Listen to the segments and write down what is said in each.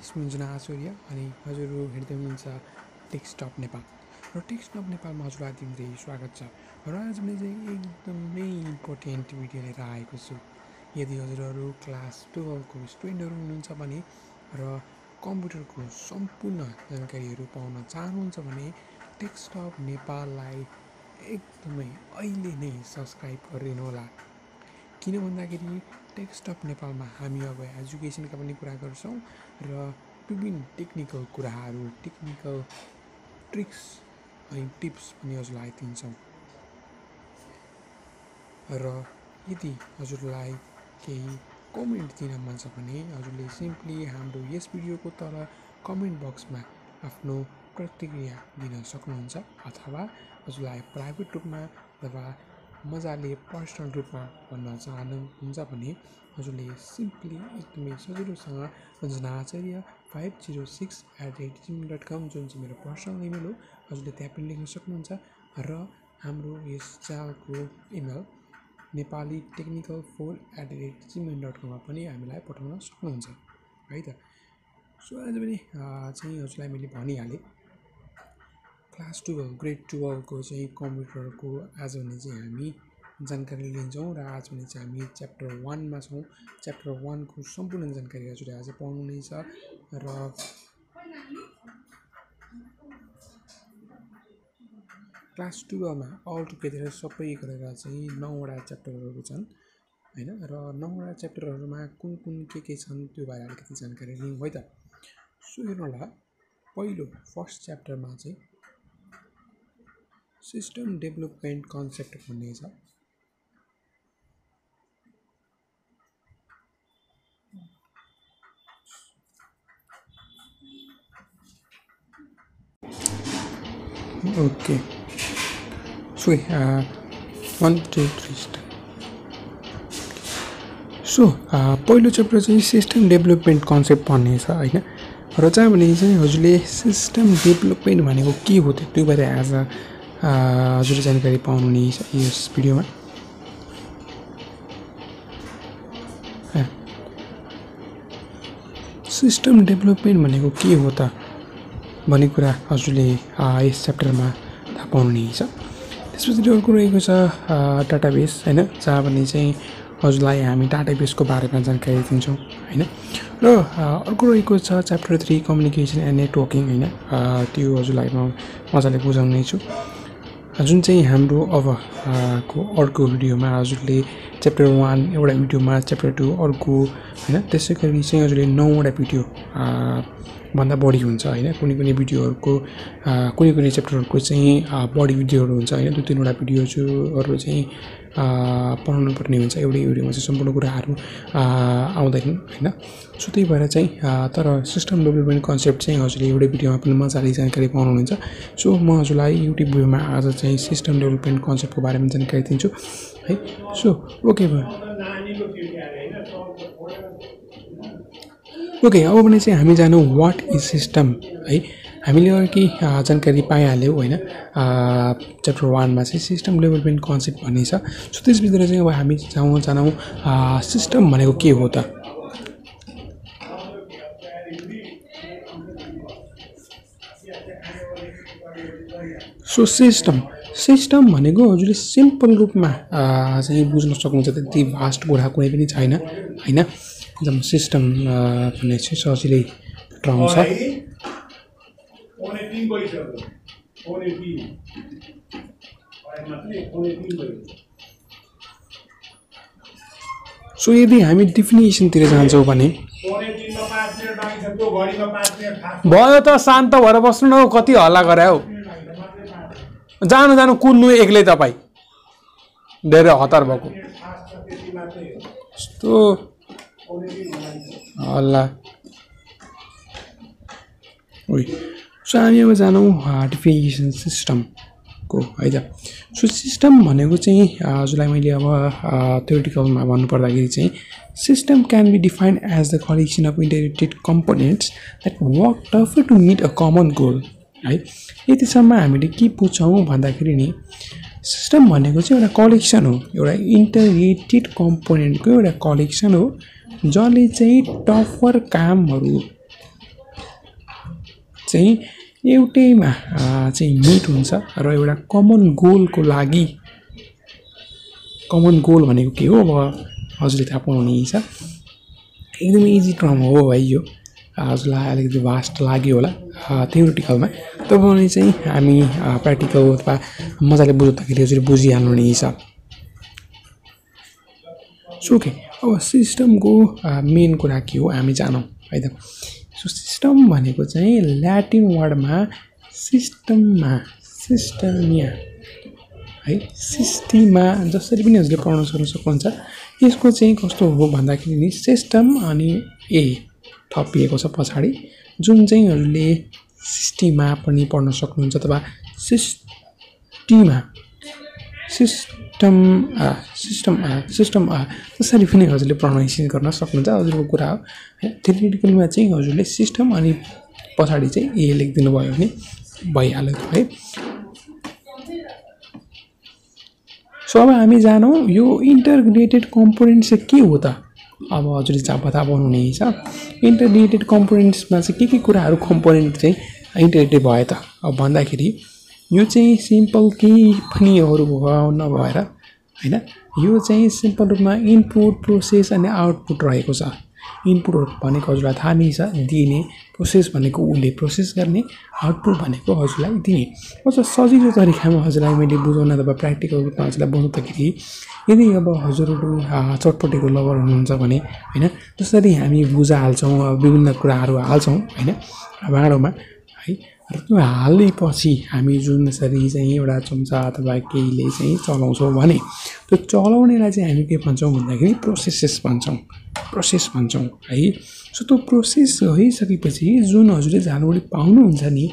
सृजना आचार्य अनि हजुरहरू हेर्दै हुनुहुन्छ टेक्स्टअप नेपाल र टेक्स्टअप नेपालमा हजुरलाई दिँदै स्वागत छ र आज मैले चाहिँ एकदमै इम्पोर्टेन्ट भिडियो लिएर आएको छु। यदि हजुरहरू क्लास 12 को स्टुडेन्टहरू हुनुहुन्छ भने र कम्प्युटरको सम्पूर्ण जानकारीहरू पाउन चाहनुहुन्छ भने टेक्स्टअप नेपाललाई एकदमै अहिले नै सब्स्क्राइब गरिदिनु होला। किन भन्दाखेरि टेक्स्टअप नेपालमा हामी अब एजुकेसनका पनि कुरा गर्छौँ र विभिन्न टेक्निकल कुराहरू, टेक्निकल ट्रिक्स अनि टिप्स पनि हजुरलाई दिन्छौँ। र यदि हजुरलाई केही कमेन्ट दिन मन छ भने हजुरले सिम्पली हाम्रो यस भिडियोको तल कमेन्ट बक्समा आफ्नो प्रतिक्रिया दिन सक्नुहुन्छ, अथवा हजुरलाई प्राइभेट रूपमा अथवा मजाले पर्सनल रूपमा भन्न चाहनुहुन्छ भने हजुरले सिम्पली एकदमै सजिलोसँग सृजना आचार्य 506@gmail.com जुन चाहिँ मेरो पर्सनल इमेल हो, हजुरले त्यहाँ पनि लेख्न सक्नुहुन्छ। र हाम्रो यस च्यानलको इमेल nepali.technical4@gmail.com मा पनि हामीलाई पठाउन सक्नुहुन्छ है त। सो आज पनि चाहिँ हजुरलाई मैले भनिहालेँ, क्लास 12 ग्रेड 12 को चाहिँ कम्प्युटरको आज भने चाहिँ हामी जानकारी लिन्छौँ र आज भने चाहिँ हामी च्याप्टर 1 मा छौँ। च्याप्टर 1 को सम्पूर्ण जानकारी हजुरले आज पाउनु नै छ। र क्लास 12 मा अल टुगेदर सबै गरेर चाहिँ 9वटा च्याप्टरहरू छन् हैन। र 9वटा च्याप्टरहरूमा कुन कुन के छन् त्यो बारे अलिकति जानकारी लिउँ है त। सो हेर्नुहोला, पहिलो फर्स्ट च्याप्टरमा चाहिँ सिस्टम डेभलपमेन्ट कन्सेप्ट भन्ने छ। Okay, so 1 2 3 start. सो पहिलो च्याप्टर चाहिँ सिस्टम डेभलपमेन्ट कन्सेप्ट भन्ने छ हैन। र जहाँ भने चाहिँ हजुरले सिस्टम डेभलपमेन्ट भनेको के हो त्यो बारे आज हजुरले जानकारी पाउनु नै छ यस भिडियोमा। सिस्टम डेभलपमेन्ट भनेको के हो त भन्ने कुरा हजुरले यस च्याप्टरमा थाहा पाउनु नै छ। त्यसपछि अर्को रहेको छ डाटाबेस हैन, जहाँ भने चाहिँ हजुरलाई हामी डाटाबेसको बारेमा जानकारी दिन्छौँ हैन। र अर्को रहेको छ च्याप्टर 3 कम्युनिकेसन एन्ड नेटवर्किङ हैन। त्यो हजुरलाई म मजाले बुझाउने छु, जुन चाहिँ हाम्रो अब को अर्को भिडियोमा हजुरले च्याप्टर 1 एउटा भिडियोमा, च्याप्टर 2 अर्को हैन। त्यसै गरी चाहिँ हजुरले 9वटा भिडियो भन्दा बढी हुन्छ हैन। कुनै कुनै भिडियोहरूको कुनै च्याप्टरहरूको चाहिँ बढी भिडियोहरू हुन्छ हैन। 2-3वटा भिडियोहरू चाहिँ पढाउनु पर्ने हुन्छ। एउटै भिडियोमा चाहिँ सम्पूर्ण कुराहरू आउँदैन हैन। सो त्यही भएर चाहिँ तर सिस्टम डेभलपमेन्ट कन्सेप्ट चाहिँ हजुरले एउटै भिडियोमा पनि मजाले जानकारी पाउनुहुन्छ। सो म हजुरलाई युट्युब भिडियोमा आज चाहिँ सिस्टम डेभलपमेन्ट कन्सेप्टको बारेमा जानकारी दिन्छु है। सो ओके भयो। ओके, अब भने चाहिँ हामी जानौँ वाट इज सिस्टम है। हामीले अघि जानकारी पाइहाल्यौँ होइन। च्याप्टर 1 मा चाहिँ सिस्टम डेभलपमेन्ट कन्सेप्ट भन्ने छ। सो त्यसभित्र चाहिँ अब हामी जानौँ सिस्टम भनेको के हो त। सो सिस्टम भनेको हजुरले सिम्पल रूपमा चाहिँ बुझ्न सक्नुहुन्छ। त्यति भास्ट कुरा कुनै पनि छैन हैन। एकदम सिस्टम भन्ने चाहिँ सजिलै ट्रम छ। सो यदि हामी डिफिनेसनतिर जान्छौँ भने भयो त शान्त भएर बस्नु न, कति हल्ला गरे हौ। जानु कुद्नु एक्लै तपाईँ, धेरै हतार भएको यस्तो हल्ला। सो हामी अब जानौँ डिफिनेसन सिस्टमको है त। सो सिस्टम भनेको चाहिँ हजुरलाई मैले अब थ्योरिटिकलमा भन्नुपर्दाखेरि चाहिँ system can be defined as the collection of integrated components that work together to meet a common goal है। यतिसम्म हामीले के बुझ्छौँ भन्दाखेरि नि सिस्टम भनेको चाहिँ एउटा कलेक्सन हो, एउटा इन्टिग्रेटेड कम्पोनेन्टको एउटा कलेक्सन हो, जसले चाहिँ टफर कामहरू चाहिँ एउटैमा चाहिँ मिट हुन्छ र एउटा कमन गोलको लागि कमन गोल भनेको के हो अब हजुरले थाहा पाउनुहुन्छ एकदमै इजी टर्म हो भाइ यो हजुरलाई अलिकति भास्ट लाग्यो होला थ्योरिटिकलमा तर पनि चाहिँ हामी प्र्याक्टिकल अथवा मजाले बुझ्दाखेरि हजुर बुझिहाल्नु नै छ सो ओके अब सिस्टमको मेन कुरा के हो हामी जानौँ है त सो सिस्टम भनेको चाहिँ ल्याटिन वर्डमा सिस्टमिया है सिस्टिमा जसरी पनि हजुरले प्रनाउन्स गर्न सक्नुहुन्छ यसको चाहिँ कस्तो हो भन्दाखेरि नि सिस्टम अनि ए थपिएको छ पछाडि जुन चाहिँ हजुरले सिस्टिमा पनि पढ्न सक्नुहुन्छ अथवा सिस्टम जसरी पनि हजुरले प्रनाउन्सिएसन गर्न सक्नुहुन्छ हजुरको कुरा हो थ्योरिटिकलमा चाहिँ हजुरले सिस्टम अनि पछाडि चाहिँ ए लेखिदिनु भयो भने भइहाल्यो है सो अब हामी जानौँ यो इन्टरग्रेटेड कम्पोनेन्ट चाहिँ के हो त अब हजुरले थाहा पाउनु नै छ इन्टरग्रेटेड कम्पोनेन्ट्समा चाहिँ के कुराहरू कम्पोनेन्ट चाहिँ इन्टरग्रेटेड भयो त अब भन्दाखेरि यो चाहिँ सिम्पल केही पनि अरू नभएर हैन यो चाहिँ सिम्पल रूपमा इनपुट प्रोसेस अनि आउटपुट रहेको छ इनपुट भनेको हजुरलाई थाहा नै छ दिने प्रोसेस भनेको उसले प्रोसेस गर्ने आउटपुट भनेको हजुरलाई दिने अझ सजिलो तरिकामा हजुरलाई मैले बुझाउन अथवा प्र्याक्टिकल रूपमा हजुरलाई बुझाउँदाखेरि यदि अब हजुरहरू चटपटेको लभर हुनुहुन्छ भने हैन जसरी हामी भुजा हाल्छौँ विभिन्न कुराहरू हाल्छौँ हैन भाँडोमा है र त्यो हालेपछि हामी जुन यसरी चाहिँ एउटा चम्चा अथवा केहीले चाहिँ चलाउँछौँ भने त्यो चलाउनेलाई चाहिँ हामी के भन्छौँ भन्दाखेरि प्रोसेस भन्छौँ है सो त्यो प्रोसेस भइसकेपछि जुन हजुरले झालमुडी पाउनुहुन्छ नि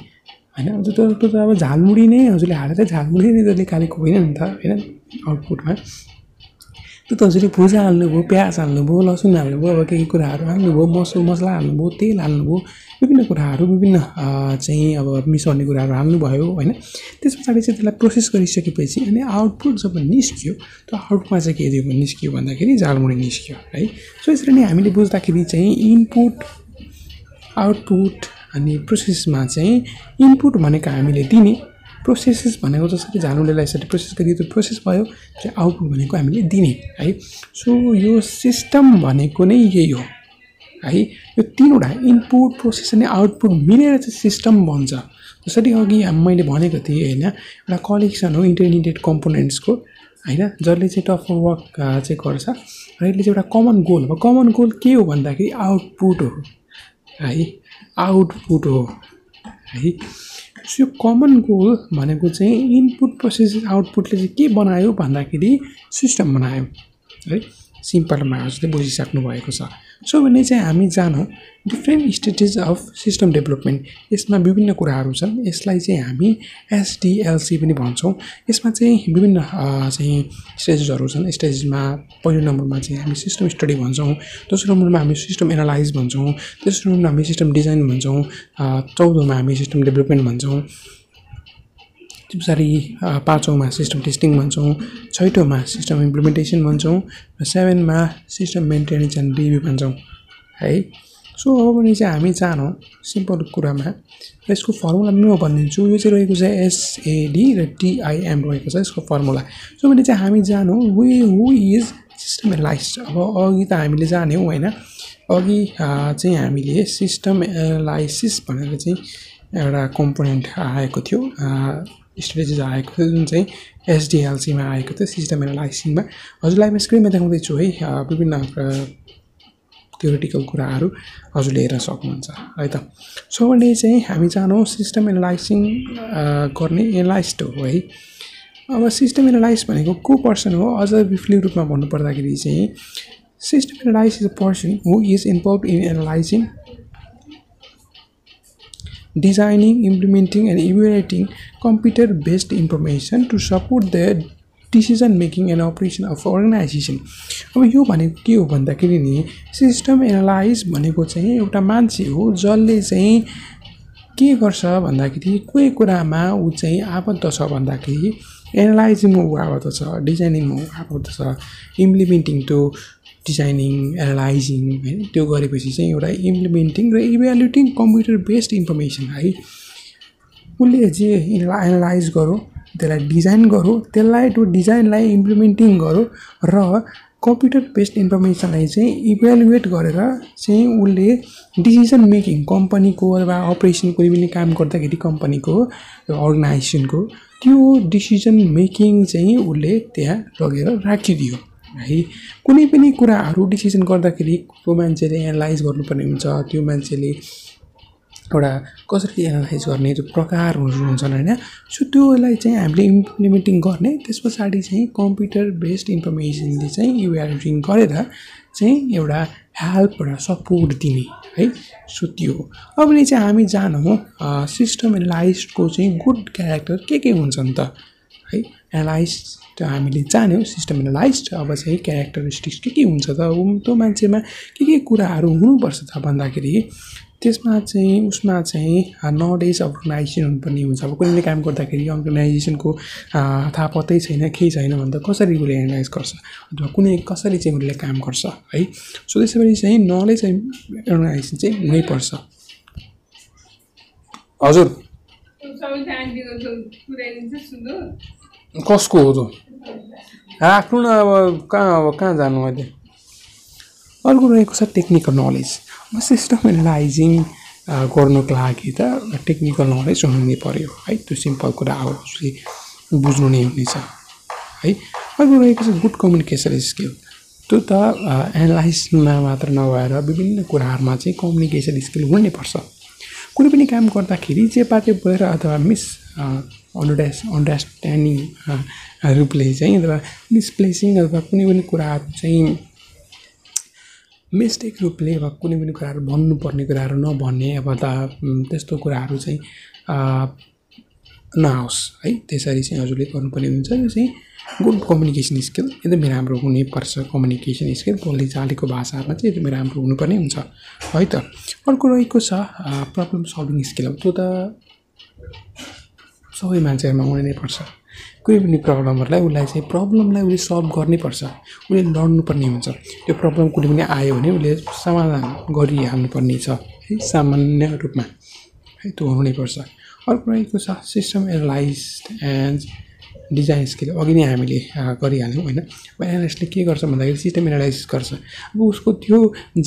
हैन त्यो त अब झालमुडी नै हजुरले हालेर झालमुडी नै जसले कालेको होइन नि त हैन आउटपुटमा त्यो त हजुरले भुजा हाल्नुभयो प्याज हाल्नुभयो लसुन हाल्नुभयो अब केही कुराहरू हाल्नुभयो मसला हाल्नुभयो तेल हाल्नुभयो विभिन्न कुराहरू विभिन्न चाहिँ अब मिसाउने कुराहरू हाल्नुभयो हैन त्यस पछाडि चाहिँ त्यसलाई प्रोसेस गरिसकेपछि अनि आउटपुट जब निस्क्यो त्यो आउटपुटमा चाहिँ के दियो भने निस्क्यो भन्दाखेरि झालमुडी निस्क्यो है सो यसरी नै हामीले बुझ्दाखेरि चाहिँ इनपुट आउटपुट अनि प्रोसेसमा चाहिँ इनपुट भनेको हामीले दिने प्रोसेसेस भनेको जसरी झालमुडीलाई यसरी प्रोसेस गरियो त्यो प्रोसेस भयो र आउटपुट भनेको हामीले दिने है सो यो सिस्टम भनेको नै यही हो है यो तीनवटा इनपुट प्रोसेस अनि आउटपुट मिलेर चाहिँ सिस्टम बन्छ जसरी अघि मैले भनेको थिएँ हैन एउटा कलेक्सन हो इन्टरग्रेटेड कम्पोनेन्ट्सको हैन जसले चाहिँ टफ वर्क चाहिँ गर्छ र यसले चाहिँ एउटा कमन गोल हो कमन गोल के हो भन्दाखेरि आउटपुट हो है सो यो कमन गोल भनेको चाहिँ इनपुट प्रोसेस आउटपुटले चाहिँ के बनायो भन्दाखेरि सिस्टम बनायो है सिम्पलमा हजुरले बुझिसक्नु भएको छ सो भने चाहिँ हामी जानौँ different stages of system development यसमा विभिन्न कुराहरू छन् यसलाई चाहिँ हामी एसडिएलसी पनि भन्छौँ यसमा चाहिँ विभिन्न चाहिँ स्टेजेसहरू छन् स्टेजेसमा पहिलो नम्बरमा चाहिँ हामी सिस्टम स्टडी भन्छौँ दोस्रो नम्बरमा हामी सिस्टम एनालाइज भन्छौँ तेस्रो नम्बरमा हामी सिस्टम डिजाइन भन्छौँ चौधोमा हामी सिस्टम डेभलपमेन्ट भन्छौँ त्यो पछाडि पाँचौँमा सिस्टम टेस्टिङ भन्छौँ छैटौँमा सिस्टम इम्प्लिमेन्टेसन भन्छौँ र सेभेनमा सिस्टम मेन्टेनेन्स एन्ड रिभ्यू भन्छौँ है सो अब भने चाहिँ हामी जानौँ सिम्पल कुरामा यसको फर्मुला म भनिदिन्छु यो चाहिँ रहेको छ एसएडी र टिआइएम रहेको छ यसको फर्मुला सो भने चाहिँ हामी जानौँ हु इज सिस्टम एनालाइस्ट अब अघि त हामीले जान्यौँ होइन अघि चाहिँ हामीले सिस्टम एनालाइसिस भनेर चाहिँ एउटा कम्पोनेन्ट आएको थियो स्ट्रेटेजिज आएको थियो जुन चाहिँ एसडिएलसीमा आएको थियो सिस्टम एनालाइसिसमा हजुरलाई म स्क्रिनमा देखाउँदैछु है विभिन्न थ्योरिटिकल कुराहरू हजुरले हेर्न सक्नुहुन्छ है त सो भने चाहिँ हामी जानौँ सिस्टम एनालाइसिङ गर्ने एनालाइस्ट हो है अब सिस्टम एनालाइस्ट भनेको को पर्सन हो अझ ब्रिफली रूपमा भन्नुपर्दाखेरि चाहिँ system analyst is a person who is involve in analysing designing, implementing and evaluating computer-based information to support the decision-making and operation of organization. अब यो भनेको के हो भन्दाखेरि नि सिस्टम एनालाइज भनेको चाहिँ एउटा मान्छे हो जसले चाहिँ के गर्छ भन्दाखेरि कुनै कुरामा ऊ चाहिँ आबद्ध छ भन्दाखेरि एनालाइजिङमा ऊ आबद्ध छ डिजाइनिङमा ऊ आबद्ध छ इम्प्लिमेन्टिङ त्यो डिजाइनिङ एनालाइजिङ हैन त्यो गरेपछि चाहिँ एउटा इम्प्लिमेन्टिङ र इभ्यालुएटिङ कम्प्युटर बेस्ड इन्फर्मेसन है उसले जे एनालाइज गरो त्यसलाई डिजाइन गरो त्यसलाई त्यो डिजाइनलाई इम्प्लिमेन्टिङ गरो र कम्प्युटर बेस्ड इन्फर्मेसनलाई चाहिँ इभ्यालुएट गरेर चाहिँ उसले डिसिजन मेकिङ कम्पनीको अथवा अपरेसन कुनै पनि काम गर्दाखेरि कम्पनीको अर्गनाइजेसनको त्यो डिसिजन मेकिङ चाहिँ उसले त्यहाँ लगेर राखिदियो है कुनै पनि कुराहरू डिसिजन गर्दाखेरि त्यो मान्छेले एनालाइज गर्नुपर्ने हुन्छ त्यो मान्छेले एउटा कसरी एनालाइज गर्ने त्यो प्रकारहरू हुन्छन् हैन सो त्योलाई चाहिँ हामीले इम्प्लिमेन्टिङ गर्ने त्यसपछि चाहिँ कम्प्युटर बेस्ड इन्फर्मेसनले चाहिँ इभ्यालुएटिङ गरेर चाहिँ एउटा हेल्प एउटा सपोर्ट दिने है सो त्यो अब चाहिँ हामी जानौँ सिस्टम एनालाइजको चाहिँ गुड क्यारेक्टर के हुन्छ नि त है एनालाइज हामीले जान्यौँ सिस्टम एनालाइज अब चाहिँ क्यारेक्टरिस्टिक्स के हुन्छ त त्यो मान्छेमा के कुराहरू हुनुपर्छ त भन्दाखेरि त्यसमा चाहिँ उसमा चाहिँ नलेज अफ अर्गनाइजेसन हुनुपर्ने हुन्छ अब कुनै काम गर्दाखेरि अर्गनाइजेसनको थाहा पत्तै छैन केही छैन भन्दा कसरी उसले एनालाइज गर्छ अथवा कुनै कसरी चाहिँ उसले काम गर्छ है सो त्यसैगरी चाहिँ नलेज अर्गनाइजेसन चाहिँ हुनैपर्छ हजुर कसको हो त राख्नु न अब कहाँ जानु अहिले अर्को रहेको छ टेक्निकल नलेज सिस्टम एनालाइजिङ गर्नुको लागि त टेक्निकल नलेज हुनु पर्यो है त्यो सिम्पल कुरा हो उसले बुझ्नु नै हुनेछ है अर्को रहेको छ गुड कम्युनिकेसन स्किल त्यो त एनालाइजमा मात्र नभएर विभिन्न कुराहरूमा चाहिँ कम्युनिकेसन स्किल हुनैपर्छ कुनै पनि काम गर्दाखेरि चेपाचे भएर अथवा अन्डरस्ट्यान्डिङ रूपले चाहिँ अथवा मिसप्लेसिङ अथवा कुनै पनि कुराहरू चाहिँ मिस्टेक रूपले अब कुनै पनि कुराहरू भन्नुपर्ने कुराहरू नभन्ने अब त्यस्तो कुराहरू चाहिँ नआओस् है त्यसरी चाहिँ हजुरले गर्नुपर्ने हुन्छ यो चाहिँ गुड कम्युनिकेसन स्किल एकदमै राम्रो हुनैपर्छ कम्युनिकेसन स्किल बोली चालीको भाषामा चाहिँ एकदमै राम्रो हुनुपर्ने हुन्छ है त अर्को रहेको छ प्रब्लम सल्भिङ स्किल त्यो त सबै मान्छेहरूमा हुनै नै पर्छ कुनै पनि प्रब्लमहरूलाई उसले सल्भ गर्नैपर्छ उसले लड्नुपर्ने हुन्छ त्यो प्रब्लम कुनै पनि आयो भने उसले समाधान गरिहाल्नुपर्ने छ है सामान्य रूपमा है त्यो हुनैपर्छ अर्को रहेको छ system analyse and design skill अघि नै हामीले गरिहाल्यौँ होइन अब एनालिस्टले के गर्छ भन्दाखेरि सिस्टम एनालाइसिस गर्छ अब उसको त्यो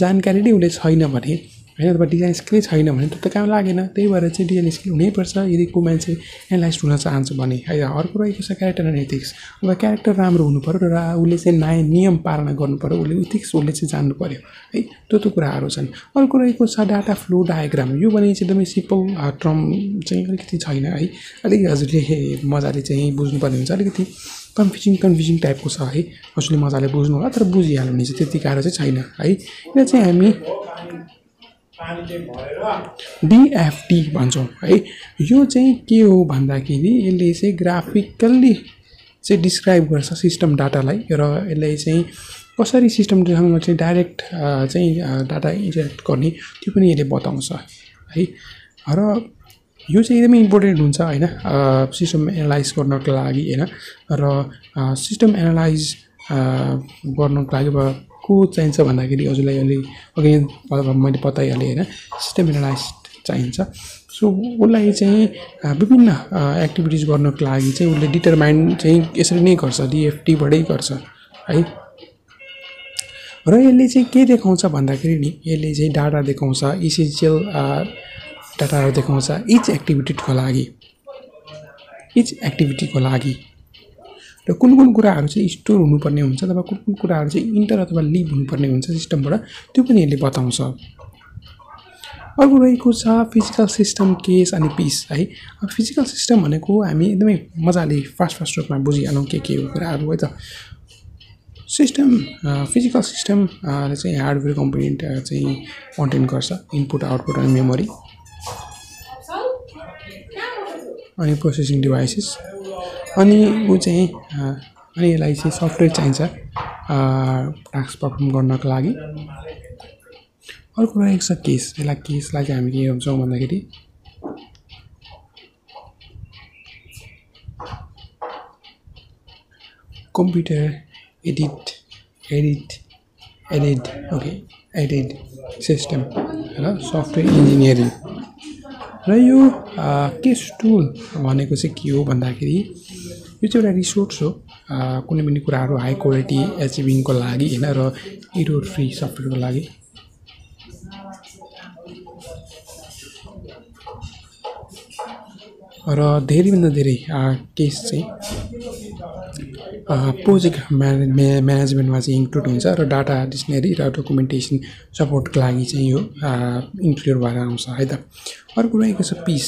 जानकारी नै उसले छैन भने होइन अथवा डिजाइन स्किलै छैन भने त्यो त काम लागेन त्यही भएर चाहिँ डिजाइन स्किल हुनैपर्छ यदि को मान्छे एनालाइज हुन चाहन्छ भने है अर्को रहेको छ क्यारेक्टर एन्ड एथिक्स अब क्यारेक्टर राम्रो हुनुपऱ्यो र उसले चाहिँ नियम पालना गर्नुपऱ्यो उसले इथिक्स उसले चाहिँ जान्नु पऱ्यो है त्यो कुराहरू छन् अर्को रहेको छ डाटा फ्लो डायग्राम यो भने चाहिँ एकदमै सिम्पल टर्म चाहिँ अलिकति छैन है अलिक हजुरले मजाले चाहिँ बुझ्नुपर्ने हुन्छ अलिकति कन्फ्युजिङ टाइपको छ है हजुरले मजाले बुझ्नु होला तर बुझिहाल्नु हुन्छ त्यति गाह्रो चाहिँ छैन है यो चाहिँ हामी DFT भन्छौँ है यो चाहिँ के हो भन्दाखेरि यसले चाहिँ ग्राफिकल्ली चाहिँ डिस्क्राइब गर्छ सिस्टम डाटालाई र यसले चाहिँ कसरी सिस्टमसँग चाहिँ डाइरेक्ट चाहिँ डाटा इन्टरेक्ट गर्ने त्यो पनि यसले बताउँछ है र यो चाहिँ एकदमै इम्पोर्टेन्ट हुन्छ होइन सिस्टम एनालाइज गर्नको लागि होइन र सिस्टम एनालाइज गर्नको लागि को चाहिन्छ भन्दाखेरि हजुरलाई अलि अघि मैले बताइहालेँ होइन सिस्टम एनालाइज चाहिन्छ सो उसलाई चाहिँ विभिन्न एक्टिभिटिज गर्नको लागि चाहिँ उसले डिटरमाइन चाहिँ यसरी नै गर्छ DFTबाटै गर्छ है र यसले चाहिँ के देखाउँछ भन्दाखेरि नि यसले चाहिँ डाटा देखाउँछ इसेन्सियल डाटाहरू देखाउँछ इच एक्टिभिटीको लागि र कुन कुराहरू चाहिँ स्टोर हुनुपर्ने हुन्छ अथवा कुन कुराहरू चाहिँ इन्टर अथवा लिभ हुनुपर्ने हुन्छ सिस्टमबाट त्यो पनि यसले बताउँछ अर्को रहेको छ फिजिकल सिस्टम केस अनि पिस है फिजिकल सिस्टम भनेको हामी एकदमै मजाले फास्ट रूपमा बुझिहालौँ के हो कुराहरू है त सिस्टम फिजिकल सिस्टम चाहिँ हार्डवेयर कम्पोनेन्ट चाहिँ कन्टेन गर्छ इनपुट आउटपुट अनि मेमोरी अनि प्रोसेसिङ डिभाइसेस अनि ऊ चाहिँ अनि यसलाई चाहिँ सफ्टवेयर चाहिन्छ टास्क पर्फर्म गर्नको लागि अर्को रहेको छ यसलाई चाहिँ हामी के भन्छौँ भन्दाखेरि computer edit added okay added system होइन सफ्टवेयर इन्जिनियरिङ र यो केस टुल भनेको चाहिँ के हो भन्दाखेरि यो चाहिँ एउटा रिसोर्स हो कुनै पनि कुराहरू हाई क्वालिटी एचिभिङको लागि होइन र एरर फ्री सफ्टवेयरको लागि र धेरैभन्दा धेरै केस चाहिँ प्रोजेक्ट म्यानेजमेन्टमा चाहिँ इन्क्लुड हुन्छ र डाटा डिक्सनरी र डकुमेन्टेसन सपोर्टको लागि चाहिँ यो इन्क्लुड भएर आउँछ है त। अर्को रहेको छ पिस।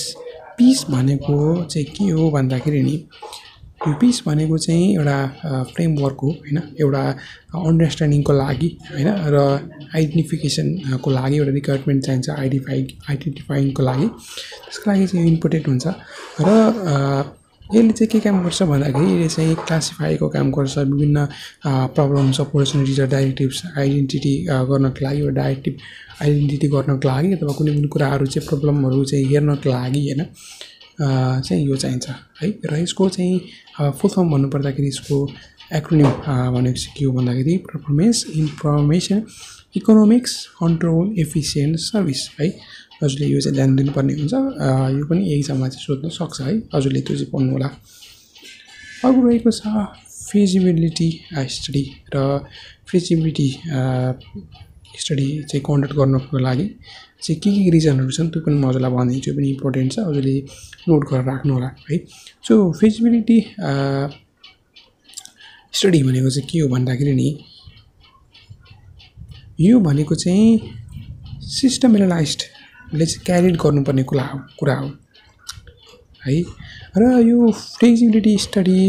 पिस भनेको चाहिँ के हो भन्दाखेरि नि यो पिस भनेको चाहिँ एउटा फ्रेमवर्क हो होइन एउटा अन्डरस्ट्यान्डिङको लागि होइन र आइडेन्टिफिकेसनको लागि एउटा रिक्वायरमेन्ट चाहिन्छ आइडेन्टिफाइङको लागि त्यसको लागि चाहिँ इम्पोर्टेन्ट हुन्छ र यसले चाहिँ के काम गर्छ भन्दाखेरि यसले चाहिँ क्लासिफाईको काम गर्छ विभिन्न प्रब्लम्स अपर्च्युनिटिज र डाइरेक्टिभ्स आइडेन्टिटी गर्नको लागि एउटा डाइरेक्टिभ आइडेन्टिटी गर्नको लागि अथवा कुनै पनि कुराहरू चाहिँ प्रब्लमहरू चाहिँ हेर्नको लागि होइन चाहिँ यो चाहिन्छ है र यसको चाहिँ फुल फर्म भन्नुपर्दाखेरि यसको एक्रोनिम भनेको चाहिँ के हो भन्दाखेरि performance information economics control efficient service है हजुरले यो चाहिँ ध्यान दिनुपर्ने हुन्छ यो पनि एक्जाममा चाहिँ सोध्न सक्छ है हजुरले त्यो चाहिँ पढ्नु होला। अर्को रहेको छ फिजिबिलिटी स्टडी र फिजिबिलिटी स्टडी चाहिँ कन्डक्ट गर्नको लागि चाहिँ के रिजनहरू छन् त्यो पनि म हजुरलाई भनिदिन्छु त्यो पनि इम्पोर्टेन्ट छ हजुरले नोट गरेर राख्नु होला है। सो फिजिबिलिटी स्टडी भनेको चाहिँ के हो भन्दाखेरि नि यो भनेको चाहिँ सिस्टम एनालाइस्टले चाहिँ क्यारिड गर्नुपर्ने कुरा हो है र यो फिजिबिलिटी स्टडी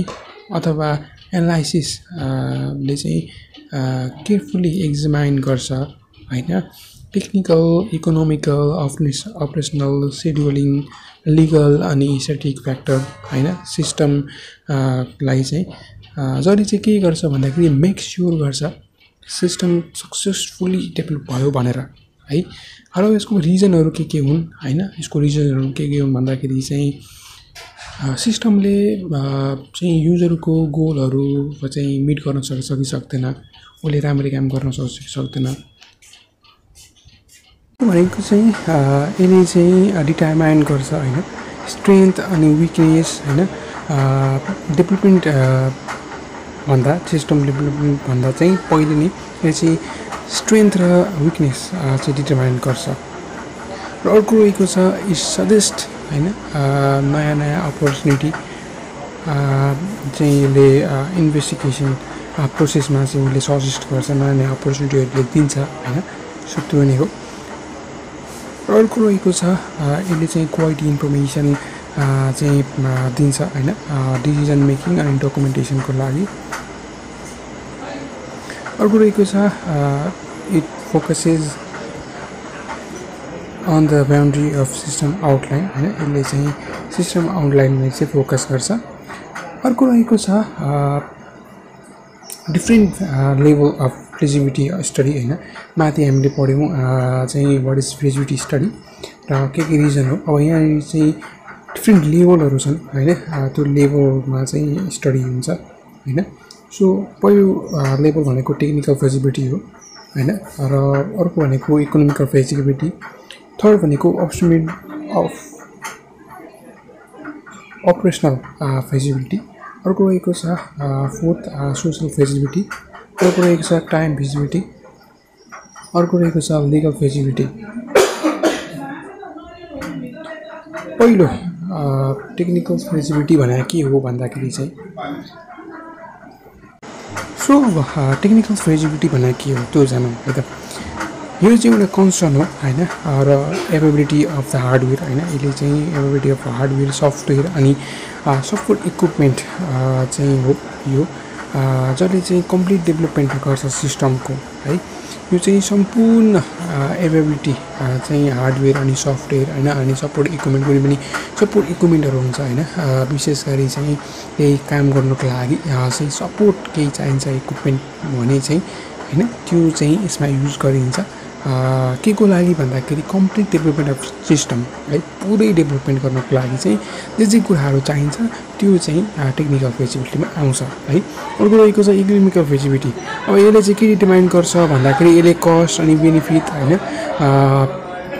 अथवा एनालाइसिसले चाहिँ केयरफुल्ली एक्जामाइन गर्छ होइन technical economical operational scheduling legal अनि स्ट्याटिक फ्याक्टर होइन सिस्टमलाई चाहिँ जसले चाहिँ के गर्छ भन्दाखेरि मेक स्योर गर्छ सिस्टम सक्सेसफुली डेभलप भयो भनेर है। र यसको रिजनहरू के हुन् होइन यसको रिजनहरू के हुन् भन्दाखेरि चाहिँ सिस्टमले चाहिँ युजरको गोलहरू चाहिँ मिट गर्न सक्छ कि सक्दैन उसले राम्ररी काम गर्न सक्छ कि सक्दैन भनेको चाहिँ यसले चाहिँ डिटरमाइन गर्छ होइन स्ट्रेन्थ अनि विकनेस होइन डेभलपमेन्ट भन्दा सिस्टम डेभलपमेन्ट भन्दा चाहिँ पहिले नै यो चाहिँ स्ट्रेन्थ र विकनेस चाहिँ डिटरमाइन गर्छ। र अर्को रहेको छ इज सजेस्ट होइन नयाँ नयाँ अपर्च्युनिटी चाहिँ यसले इन्भेस्टिगेसन प्रोसेसमा चाहिँ उसले सजेस्ट गर्छ नयाँ नयाँ अपर्च्युनिटीहरूले दिन्छ होइन सो त्यो नै हो। अर्को रहेको छ यसले चाहिँ क्वालिटी इन्फर्मेसन चाहिँ दिन्छ होइन डिसिजन मेकिङ अनि डकुमेन्टेसनको लागि। अर्को रहेको छ it focuses on the boundary of system outline होइन यसले चाहिँ सिस्टम आउटलाइनमा चाहिँ फोकस गर्छ। अर्को रहेको छ different level of feasibility study होइन माथि हामीले पढ्यौँ चाहिँ वाट इज फिजिबिलिटी स्टडी र के रिजन हो अब यहाँनिर चाहिँ डिफ्रेन्ट लेभलहरू छन् होइन त्यो लेभलमा चाहिँ स्टडी हुन्छ होइन। सो पहिलो लेभल भनेको टेक्निकल फिजिबिलिटी हो होइन र अर्को भनेको इकोनोमिकल फिजिबिलिटी थर्ड भनेको अपरेसनल फिजिबिलिटी अर्को रहेको छ फोर्थ सोशल फिजिबिलिटी अर्को रहेको छ टाइम फिजिबिलिटी अर्को रहेको छ लिगल फिजिबिलिटी। पहिलो टेक्निकल फिजिबिलिटी भनेको के हो भन्दाखेरि चाहिँ सो टेक्निकल फिजिबिलिटी भनेको के हो त्यो जानौँ है त। यो चाहिँ एउटा कन्सर्न हो होइन र एभेबिलिटी अफ द हार्डवेयर होइन यसले चाहिँ एभेबिलिटी अफ हार्डवेयर सफ्टवेयर अनि सफ्टवेयर इक्विपमेन्ट चाहिँ हो यो जसले चाहिँ कम्प्लिट डेभलपमेन्ट गर्छ सिस्टमको है। यो चाहिँ सम्पूर्ण एभेबिलिटी चाहिँ हार्डवेयर अनि सफ्टवेयर होइन अनि सपोर्ट इक्विपमेन्ट कुनै पनि सपोर्ट इक्विपमेन्टहरू हुन्छ होइन विशेष गरी चाहिँ केही काम गर्नुको लागि चाहिँ सपोर्ट केही चाहिन्छ इक्विपमेन्ट भने चाहिँ होइन त्यो चाहिँ यसमा युज गरिन्छ के को लागि भन्दाखेरि कम्प्लिट डेभलपमेन्ट अफ सिस्टम है पुरै डेभलपमेन्ट गर्नको लागि चाहिँ जे कुराहरू चाहिन्छ त्यो चाहिँ टेक्निकल फिजिबिलिटीमा आउँछ है। अर्को रहेको छ इकोनोमिकल फिजिबिलिटी। अब यसले चाहिँ के डिटरमाइन गर्छ भन्दाखेरि यसले कस्ट अनि बेनिफिट होइन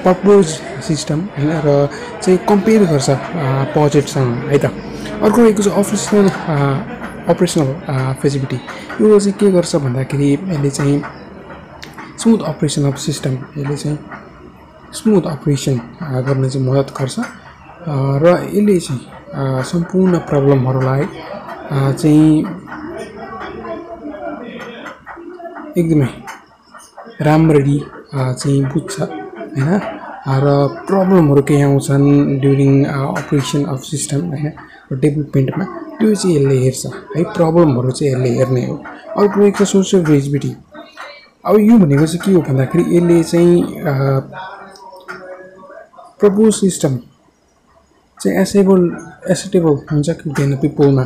पर्पोज सिस्टम होइन र चाहिँ कम्पेयर गर्छ बजेटसँग है त। अर्को रहेको छ अपरेसनल फिजिबिलिटी। यो चाहिँ के गर्छ भन्दाखेरि यसले चाहिँ स्मुथ अपरेसन अफ सिस्टम, यसले चाहिँ स्मुथ अपरेसन गर्न चाहिँ मद्दत गर्छ र यसले चाहिँ सम्पूर्ण प्रब्लमहरूलाई चाहिँ एकदमै राम्ररी चाहिँ बुझ्छ हैन र प्रब्लमहरू के आउँछन् ड्युरिङ अपरेसन अफ सिस्टम हैन र डेभलपमेन्टमा त्यो चाहिँ यसले हेर्छ है, प्रब्लमहरू चाहिँ यसले हेर्ने हो। अर्को एक छ सोसियल फिजिबिलिटी। अब यो भनेको चाहिँ के हो भन्दाखेरि यसले चाहिँ प्रपोज सिस्टम चाहिँ एसेटेबल हुन्छ कि हुँदैन पिपलमा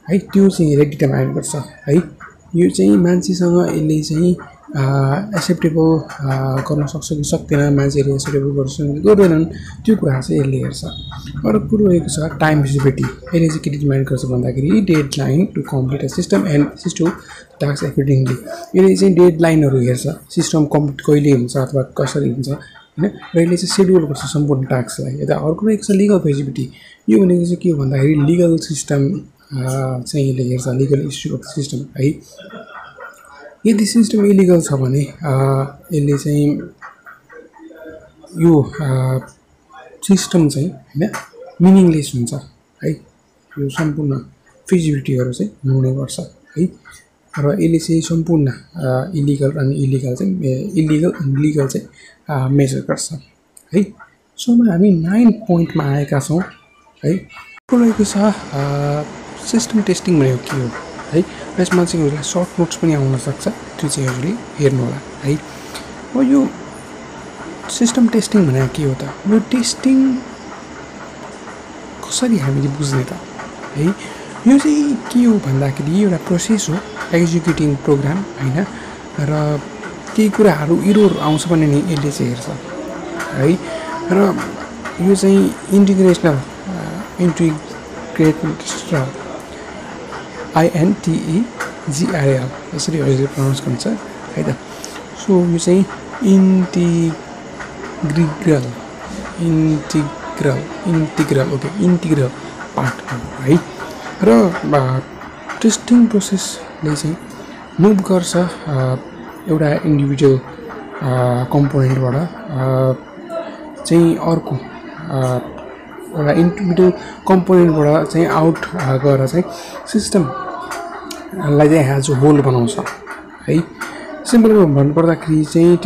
है, त्यो चाहिँ यसले डिटरमाइन गर्छ है। यो चाहिँ मान्छेसँग यसले चाहिँ एक्सेप्टेबल गर्न सक्छ कि सक्दैन, मान्छेहरूले एक्सेप्टेबल गर्छ कि गर्दैनन्, त्यो कुरा चाहिँ यसले हेर्छ। अर्को कुरो रहेको छ टाइम फिजिबिलिटी। यसले चाहिँ के डिटरमाइन गर्छ भन्दाखेरि deadline to complete a system and system task efficiently. यसले चाहिँ डेड लाइनहरू हेर्छ, सिस्टम कम्प्लिट कहिले हुन्छ अथवा कसरी हुन्छ होइन, र यसले चाहिँ सेड्युल गर्छ सम्पूर्ण टास्कलाई। यता अर्को रहेको छ लिगल फिजिबिलिटी। यो भनेको चाहिँ के हो भन्दाखेरि लिगल सिस्टम चाहिँ यसले हेर्छ, लिगल इस्यु अफ सिस्टम है। यदि सिस्टम इलिगल छ भने यसले चाहिँ यो सिस्टम चाहिँ होइन मिनिङलेस हुन्छ है, यो सम्पूर्ण फिजिबिलिटीहरू चाहिँ हुने गर्छ है। र यसले चाहिँ सम्पूर्ण इलिगल अनि लिगल चाहिँ मेजर गर्छ है। सो हामी 9 पोइन्टमा आएका छौँ है। रहेको छ सिस्टम टेस्टिङ भनेको के हो है, यसमा चाहिँ हजुरलाई सर्ट नोट्स पनि आउन सक्छ, त्यो चाहिँ हजुरले हेर्नु होला है। अब यो सिस्टम टेस्टिङ भनेको के हो त, यो टेस्टिङ कसरी हामीले बुझ्ने त है। यो चाहिँ के हो भन्दाखेरि एउटा प्रोसेस हो एक्जिक्युटिङ प्रोग्राम होइन, र केही कुराहरू इरोर आउँछ भने नि यसले चाहिँ हेर्छ है। र यो चाहिँ इन्टिग्रेट INTEGRAL यसरी हजुरले प्रनाउन्स गर्छ है त। सो यो चाहिँ इन्टिग्रल पार्ट हो है। र टेस्टिङ प्रोसेसले चाहिँ मुभ गर्छ एउटा इन्डिभिजुअल कम्पोनेन्टबाट चाहिँ अर्को एउटा इन्डिभिजुअल कम्पोनेन्टबाट चाहिँ आउट गएर चाहिँ सिस्टमलाई चाहिँ एज अ होल बनाउँछ है। सिम्पलमा भन्नुपर्दाखेरि चाहिँ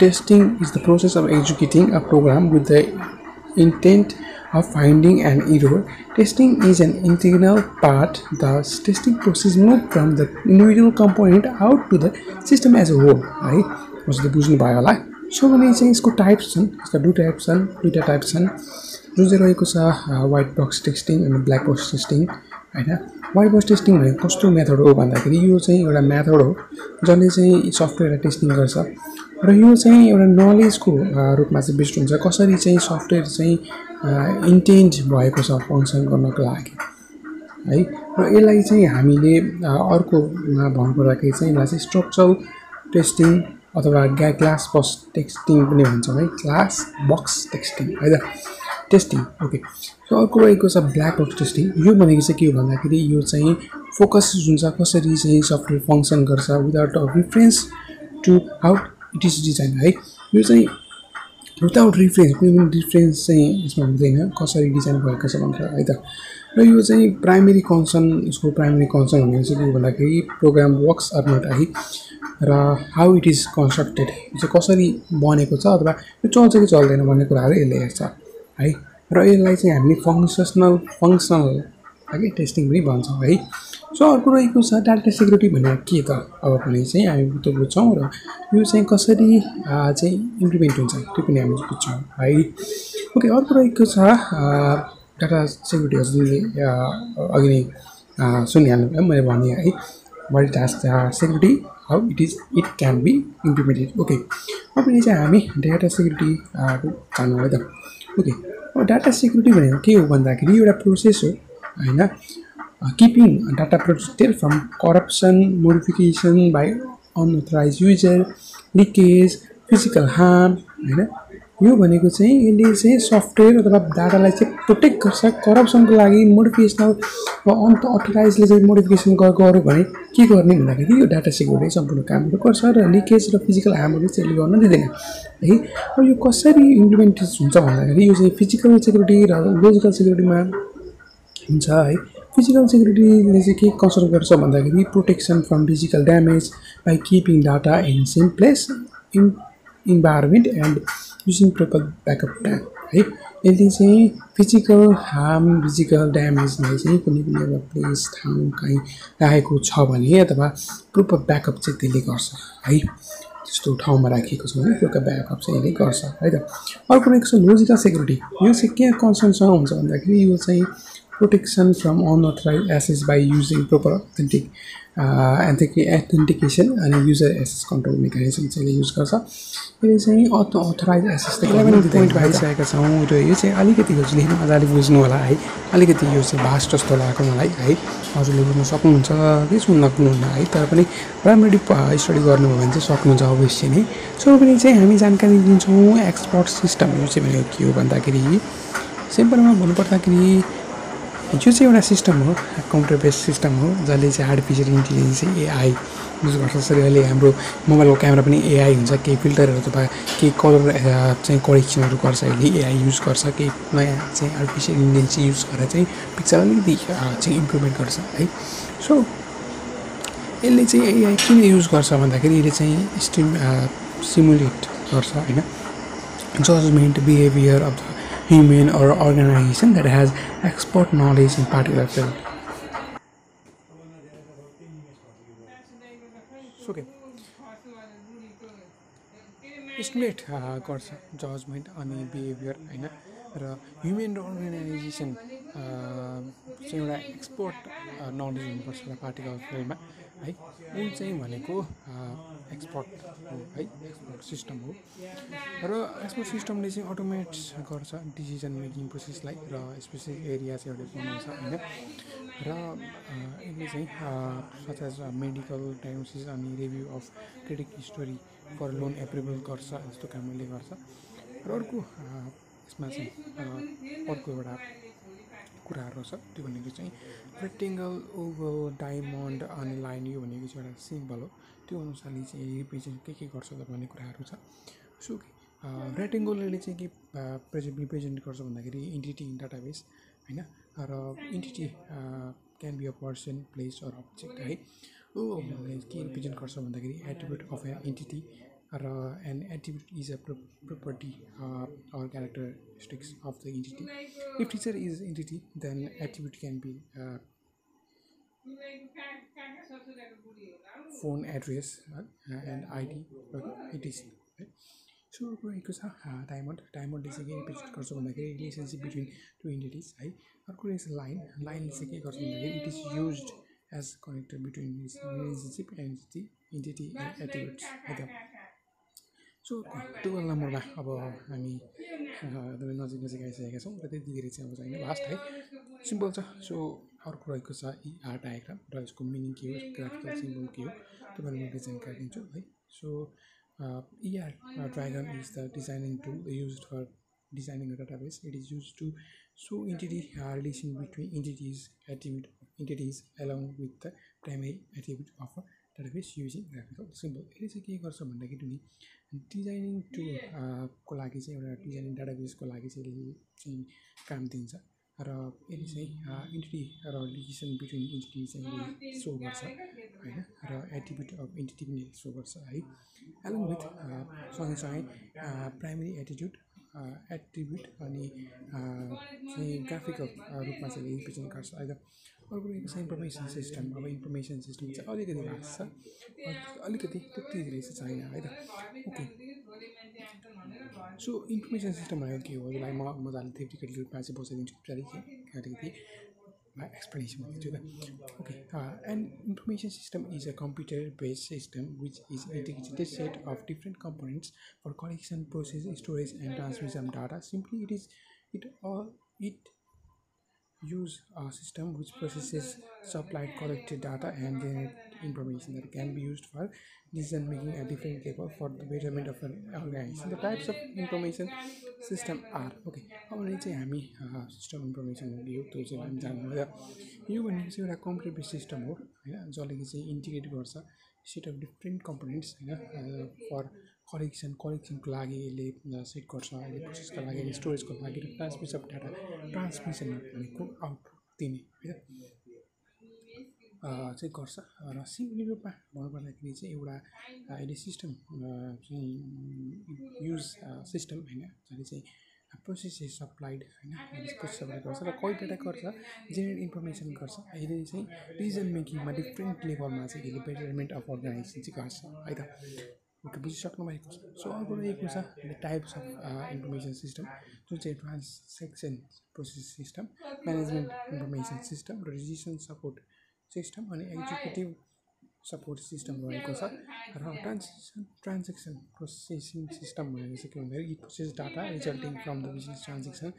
testing is the process of executing a program with the intent of finding an error. Testing is an integral part. Thus, testing process move from the individual component out to the system as a whole. Right? हजुरले बुझ्नु भयो होला। So भने चाहिँ यसको types छन्, यसका दुईटा टाइप्स छन् जुन चाहिँ रहेको छ व्हाइट बक्स टेस्टिङ अनि ब्ल्याक बक्स टेस्टिङ हैन। व्हाइट बक्स टेस्टिङ भनेको कस्तो मेथड हो भन्दाखेरि यो चाहिँ एउटा मेथड हो जसले चाहिँ सफ्टवेयरलाई टेस्टिङ गर्छ र यो चाहिँ एउटा नलेजको रूपमा चाहिँ बेस्ड हुन्छ, कसरी चाहिँ सफ्टवेयर चाहिँ इन्टेन्ट भएको छ फङ्सन गर्नको लागि है। र यसलाई चाहिँ हामीले अर्कोमा भन्नुपर्दाखेरि चाहिँ यसलाई चाहिँ स्ट्रक्चरल टेस्टिङ अथवा क्लास बक्स टेस्टिङ पनि भन्छौँ है, क्लास बक्स टेस्टिङ है त टेस्टिङ। ओके, सो अर्को रहेको छ ब्ल्याक बक्स टेस्टिङ। यो भनेको चाहिँ के हो भन्दाखेरि यो चाहिँ फोकस हुन्छ कसरी चाहिँ सफ्टवेयर फङ्सन गर्छ without a reference to how it is design है। यो चाहिँ विदाउट रिफरेन्स, कुनै पनि रिफरेन्स चाहिँ यसमा हुँदैन कसरी डिजाइन भएको छ भनेर है त। र यो चाहिँ प्राइमेरी कन्सर्न, यसको प्राइमेरी कन्सर्न भनेको चाहिँ के हो भन्दाखेरि प्रोग्राम वर्क्स अर नट है, र हाउ इट इज कन्स्ट्रक्टेड, यो चाहिँ कसरी बनेको छ अथवा यो चल्छ कि चल्दैन भन्ने कुराहरू यसले हेर्छ है। र यसलाई चाहिँ हामीले फङ्सनल है टेस्टिङ पनि भन्छौँ है। सो अर्को रहेको छ डाटा सेक्युरिटी भनेको के त, अब भने चाहिँ हामी त्यो बुझ्छौँ र यो चाहिँ कसरी चाहिँ इम्प्लिमेन्ट हुन्छ त्यो पनि हामी बुझ्छौँ है। ओके, अर्को रहेको छ डाटा सेक्युरिटी। हजुरले अघि नै सुनिहाल्नु भयो मैले भने है, multitask security, how it can be implemented. Okay, अब यो चाहिँ हामी डाटा सेक्युरिटी जान्नु है त. ओके, अब डाटा सेक्युरिटी भनेको के हो भन्दाखेरि एउटा प्रोसेस हो होइन, keeping data protected from corruption, modification by unauthorized user, leakage, physical harm होइन. यो भनेको चाहिँ यसले चाहिँ सफ्टवेयर अथवा डाटालाई चाहिँ प्रोटेक्ट गर्छ करप्सनको लागि. मोडिफिकेसनल अथोराइजले चाहिँ मोडिफिकेसन गर्यो भने के गर्ने भन्दाखेरि यो डाटा सेक्युरिटी सम्पूर्ण कामहरू गर्छ र लिकेज र फिजिकल हार्महरू चाहिँ यसले गर्न दिँदैन है. अब यो कसरी इम्प्लिमेन्ट हुन्छ भन्दाखेरि यो चाहिँ फिजिकल सेक्युरिटी र लोजिकल सेक्युरिटीमा हुन्छ है. फिजिकल सेक्युरिटीले चाहिँ के कन्सर्न गर्छ भन्दाखेरि protection from physical damage by keeping data in same place in environment and using proper backup plan है. यसले चाहिँ फिजिकल हार्म फिजिकल ड्यामेजलाई चाहिँ कुनै पनि अब प्लेस ठाउँ कहीँ राखेको छ भने अथवा प्रोपर ब्याकअप चाहिँ त्यसले गर्छ है. त्यस्तो ठाउँमा राखिएको छ भने प्रोपर ब्याकअप चाहिँ यसले गर्छ है त. अर्को रहेको छ लोजिकल सेक्युरिटी. यो चाहिँ के कन्सर्नसँग हुन्छ भन्दाखेरि यो चाहिँ protection from unauthorized access by using proper authentication and user access control mechanism चाहिँ युज गर्छ. यसले चाहिँ अथोराइज एक्सेस त 11 भइसकेका छौँ र यो चाहिँ अलिकति लेख्नु मजाले बुझ्नु होला है. अलिकति यो चाहिँ भास्ट जस्तो लागेको मलाई है. हजुरले बुझ्न सक्नुहुन्छ कि सुन्न सक्नुहुन्न है, तर पनि राम्ररी स्टडी गर्नुभयो भने चाहिँ सक्नुहुन्छ अवश्य नै. सो पनि चाहिँ हामी जानकारी दिन्छौँ एक्सपर्ट सिस्टम. यो चाहिँ भनेको के हो भन्दाखेरि सिम्पलमा भन्नुपर्दाखेरि यो चाहिँ एउटा सिस्टम हो, कम्प्युटर बेस्ड सिस्टम हो जसले चाहिँ आर्टिफिसियल इन्टेलिजेन्स एआई युज गर्छ. जसरी अहिले हाम्रो मोबाइलको क्यामेरा पनि एआई हुन्छ. केही फिल्टरहरू अथवा केही कलर चाहिँ करेक्सनहरू गर्छ अहिले एआई युज गर्छ. केही नयाँ चाहिँ आर्टिफिसियल इन्टेलिजेन्स युज गरेर चाहिँ पिक्चर अलिकति चाहिँ इम्प्रुभमेन्ट गर्छ है. सो यसले चाहिँ एआई किन युज गर्छ भन्दाखेरि यसले चाहिँ सिमुलेट गर्छ होइन, judgement behaviour of the human or organization that has expert knowledge in particular field. Okay. Estimate गर्छ जजमेन्ट अनि बिहेभियर होइन, र ह्युमन र अर्गनाइजेसन चाहिँ एउटा एक्सपर्ट नलेज हुनुपर्छ एउटा पार्टिकुलर फिल्डमा है. ऊ चाहिँ भनेको एक्सपर्ट हो है, एक्सपर्ट सिस्टम हो. र एक्सपर्ट सिस्टमले चाहिँ अटोमेट गर्छ डिसिजन मेकिङ प्रोसेसलाई र स्पेसिफिक एरिया चाहिँ एउटा बनाउँछ होइन. र यसले चाहिँ सच एज मेडिकल डायग्नोसिस अनि review of credit history for loan approval गर्छ, यस्तो काम यसले गर्छ. र अर्को यसमा चाहिँ अर्को एउटा कुराहरू छ त्यो भनेको चाहिँ रेक्टेङ्गल ओभल डायमन्ड अनि लाइन. यो भनेको चाहिँ एउटा सिम्बल हो, त्यो अनुसारले चाहिँ रिप्रेजेन्ट के गर्छ त भन्ने कुराहरू छ. सो रेक्टेङ्गलले चाहिँ के रिप्रेजेन्ट गर्छ भन्दाखेरि इन्टिटी इन डाटाबेस होइन, र entity can be a person place or object है. के रिप्रेजेन्ट गर्छ भन्दाखेरि एट्रिब्युट अफ एन इन्टिटी, र an attribute is a property or characteristics of the entity. If teacher is entity, then attribute can be phone address and ID etc. So रहेको छ डायमन्डले चाहिँ के represent गर्छ भन्दाखेरि रिलेसनसिप बिट्विन टु एन्टिटिज है. अर्को रहेछ लाइनले चाहिँ के गर्छ भन्दाखेरि it is used as connector between relationship entity and attributes है त. सो 12 नम्बरमा अब हामी एकदमै नजिक आइसकेका छौँ र त्यति धेरै चाहिँ अब छैन, लास्ट है, सिम्पल छ. सो अर्को रहेको छ ER डायग्राम र यसको मिनिङ के हो, ग्राफिकल सिम्बल के हो तपाईँलाई मैले जानकारी दिन्छु है. So ER diagram is the designing tool used for designing a database. It is used to show entity relation between entities attribute entities along with the primary attribute of a database using graphical symbol. यसले चाहिँ के गर्छ भन्दाखेरि नि designing टुलको लागि चाहिँ एउटा designing डाटाबेसको लागि चाहिँ यसले चाहिँ काम दिन्छ. र यसले चाहिँ एन्टिटी र रिलेसन बिट्विन एन्टिटी चाहिँ सो गर्छ होइन, र एट्रिब्युट अफ एन्टिटी पनि सो गर्छ है. एलोङ विथ सँगसँगै प्राइमेरी एट्रिब्युट अनि चाहिँ ग्राफिकल रूपमा चाहिँ रिप्रेजेन्ट गर्छ है त. अर्को रहेको छ इन्फर्मेसन सिस्टम. अब इन्फर्मेसन सिस्टम चाहिँ अलिकति भाष छ, अलिकति त्यति धेरै चाहिँ छैन है त. ओके, सो इन्फर्मेसन सिस्टम भनेको के हो यसलाई म मजाले थ्योरिटिकल रूपमा चाहिँ बसाइदिन्छु अलिकति. explanation दिन्छु त okay an information system is a computer based system which is integrated set of different components for collection process storage and transmission of data simply it use a system which processes supplied collected data and generate information that can be used for decision making at different level for the betterment of an organization. The types of information system are okay. अब भने चाहिँ हामी system information यो त्यो चाहिँ हामी जान्नु भयो यो भनेको चाहिँ एउटा कम्प्युटर बेस्ड सिस्टम हो होइन जसले चाहिँ इन्टिग्रेट गर्छ सेट अफ डिफ्रेन्ट कम्पोनेन्ट्स होइन फर कलेक्सनको लागि यसले सेट गर्छ अहिले प्रोसेसको लागि स्टोरेजको लागि र ट्रान्समिसन अफ डाटा ट्रान्समिसन भनेको आउटपुट दिने होइन चाहिँ गर्छ र सिम्पली रूपमा भन्नुपर्दाखेरि चाहिँ एउटा अहिले सिस्टम चाहिँ युज सिस्टम होइन जसले चाहिँ प्रोसेस इज सप्लाइड होइन प्रोसेस सप्लाई गर्छ र कहिले डाटा गर्छ जेनेरेट इन्फर्मेसन गर्छ अहिले चाहिँ डिसिजन मेकिङमा डिफ्रेन्ट लेभलमा चाहिँ यसले बेटरमेन्ट अफ अर्गनाइजेसन चाहिँ गर्छ है त ओके बुझिसक्नु भएको छ सो अर्को रहेको छ the types of information system जुन चाहिँ transaction process system management information system र डिसिसन सपोर्ट सिस्टम अनि एक्जिक्युटिभ सपोर्ट सिस्टम रहेको छ र ट्रान्जेक्सन प्रोसेसिङ सिस्टम भनेको चाहिँ के भन्दाखेरि it process data resulting from the business transaction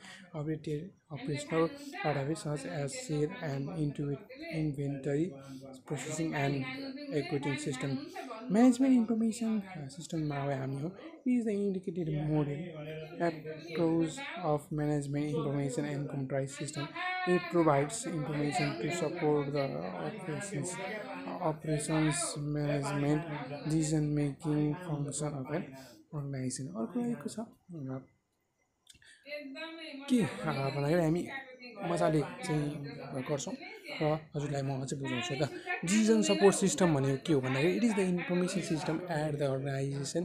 operational database such as share and inventory processing and equity system. Management information system हामी हो is the indicated model approach of management information and comprise system. It provides information to support the operations management decision making function of an organization. अर्को रहेको छ के भन्दाखेरि हामी मजाले चाहिँ गर्छौँ र हजुरलाई म अझै बुझाउँछु त डिसिजन सपोर्ट सिस्टम भनेको के हो भन्दाखेरि it is the information system at the organisation